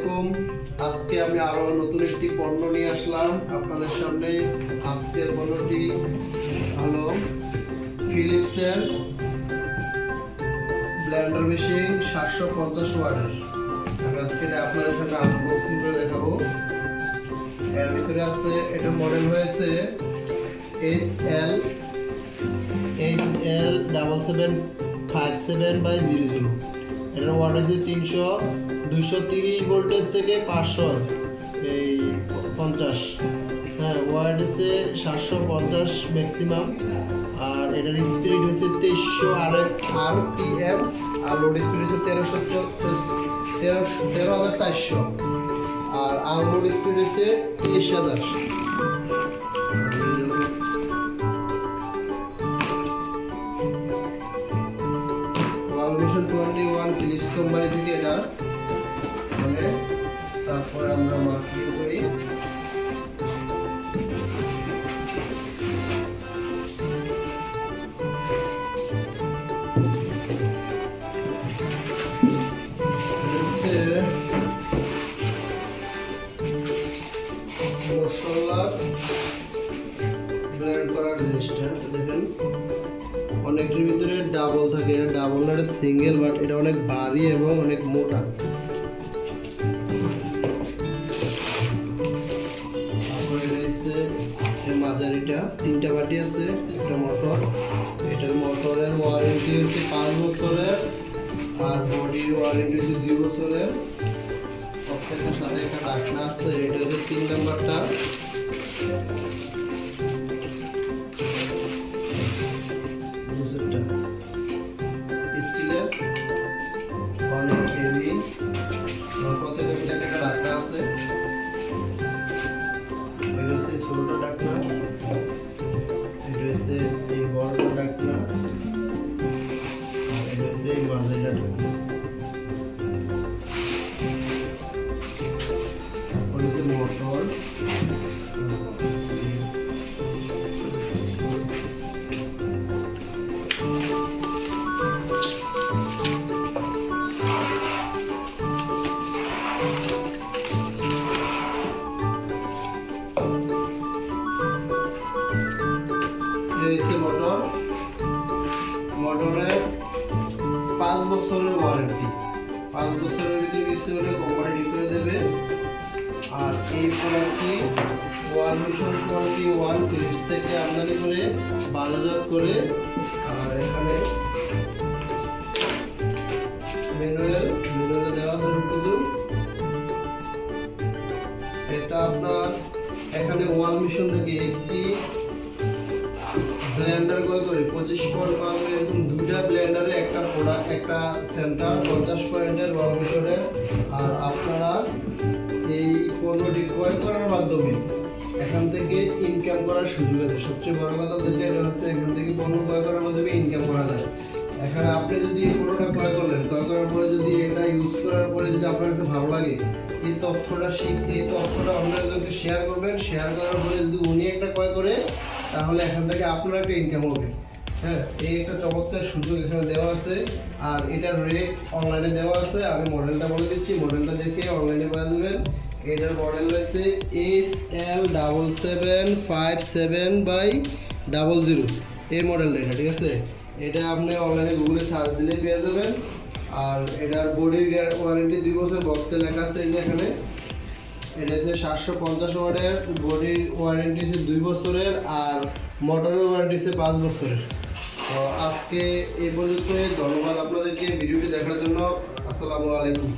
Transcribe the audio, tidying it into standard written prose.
আলাইকুম। আজকে আমি আরো নতুন একটি পণ্য নিয়ে আসলাম আপনাদের সামনে। আজকের পণ্যটি হলো ফিলিপসের ব্লেন্ডার মেশিন 750 ওয়াটের। আমি আজকে আপনাদের সামনে আনবক্সিং করে দেখাবো। এর ভিতরে আছে, এটা মডেল হয়েছে SL7757/00। এটার ওয়াট হচ্ছে 230 ভোল্টেজ থেকে 550। হ্যাঁ, ওয়াট হচ্ছে 750 ম্যাক্সিমাম। আর এটার স্পিড হচ্ছে 2300 RPM। আর লোড স্পিড হচ্ছে 13,400। আর আনলোড স্পিড হচ্ছে 30,000। Vision 21 ফিলিপস কোম্পানি থেকে এটা। মানে তারপরে আমরা মার্কেটিং করি। মশলা ব্লেন্ড করার জিনিসটা দেখেন, অনেকটির ভিতরে ডাবল থাকে। এটা ডাবল না, এটা সিঙ্গেল, বাট এটা অনেক ভারী এবং অনেক মোটা। তারপরে রয়েছে মাঝারিটা, 3টা বাটি আছে, একটা মোটর। এটার মোটরের ওয়ারেন্টি হচ্ছে 5 বছরের, আর বডির ওয়ারেন্টি হচ্ছে 2 বছরের। প্রত্যেকটার সাথে একটা ঢাকনা আছে। এটা হচ্ছে 3 নাম্বারটা। স্টিলের, অনেক হেভি। প্রত্যেকটা একটা ঢাকনা আছে। এটা হচ্ছে ছোটটা ঢাকনা, এটা হচ্ছে এই বড়টা ঢাকনা, আর এটা হচ্ছে এই মাঝারিটা ঢাকনা। তারপর হচ্ছে মোটর, মোটর। মোটরের 5 বছরের ওয়ারেন্টি। 5 বছরের ভিতরে কিছু হলে কোম্পানি ঠিক করে দেবে। আর এই প্রোডাক্টটি মিশন 21 ফিলিপস থেকে আমদানি করে বাজারজাত করে। আর এখানে ম্যানুয়াল দেওয়া আছে কিছু। এটা আপনার এখানে মিশন থেকে একটি ব্লেন্ডার ক্রয় করে 25 পয়েন্ট পাওয়া যাবে। এরকম 2টা ব্লেন্ডারে একটা প্রোডাক্ট, একটা সেন্টার 50 পয়েন্টের মিশনের। আর আপনারা এই পণ্যটি ক্রয় করার মাধ্যমে এখান থেকে ইনকাম করার সুযোগ আছে। সবচেয়ে বড় কথা যেটা, এটা হচ্ছে এখান থেকে পণ্য ক্রয় করার মাধ্যমে ইনকাম করা যায়। এখানে আপনি যদি এই পণ্যটা ক্রয় করলেন, ক্রয় করার পরে যদি এটা ইউজ করার পরে যদি আপনার কাছে ভালো লাগে, এই তথ্যটা অন্য একজনকে শেয়ার করবেন। শেয়ার করার পরে যদি উনি একটা ক্রয় করে, তাহলে এখান থেকে আপনার একটা ইনকাম হবে। হ্যাঁ, এই একটা চমৎকার সুযোগ এখানে দেওয়া আছে। আর এটার রেট অনলাইনে দেওয়া আছে। আমি মডেলটা বলে দিচ্ছি, মডেলটা দেখে অনলাইনে পাওয়া যাবেন। এটার মডেল হয়েছে SL7757/00। এই মডেলটা এটা, ঠিক আছে। এটা আপনি অনলাইনে গুগলে সার্চ দিলে পেয়ে যাবেন। আর এটার বডির ওয়ারেন্টি 2 বছর, বক্সে লেখা আছে এই যে এখানে। এটা হচ্ছে 750 ওয়াটের, বডির ওয়ারেন্টি হচ্ছে 2 বছরের, আর মোটরের ওয়ারেন্টি হচ্ছে 5 বছরের। তো আজকে এই পর্যন্ত। ধন্যবাদ আপনাদেরকে ভিডিওটি দেখার জন্য। আসসালামু আলাইকুম।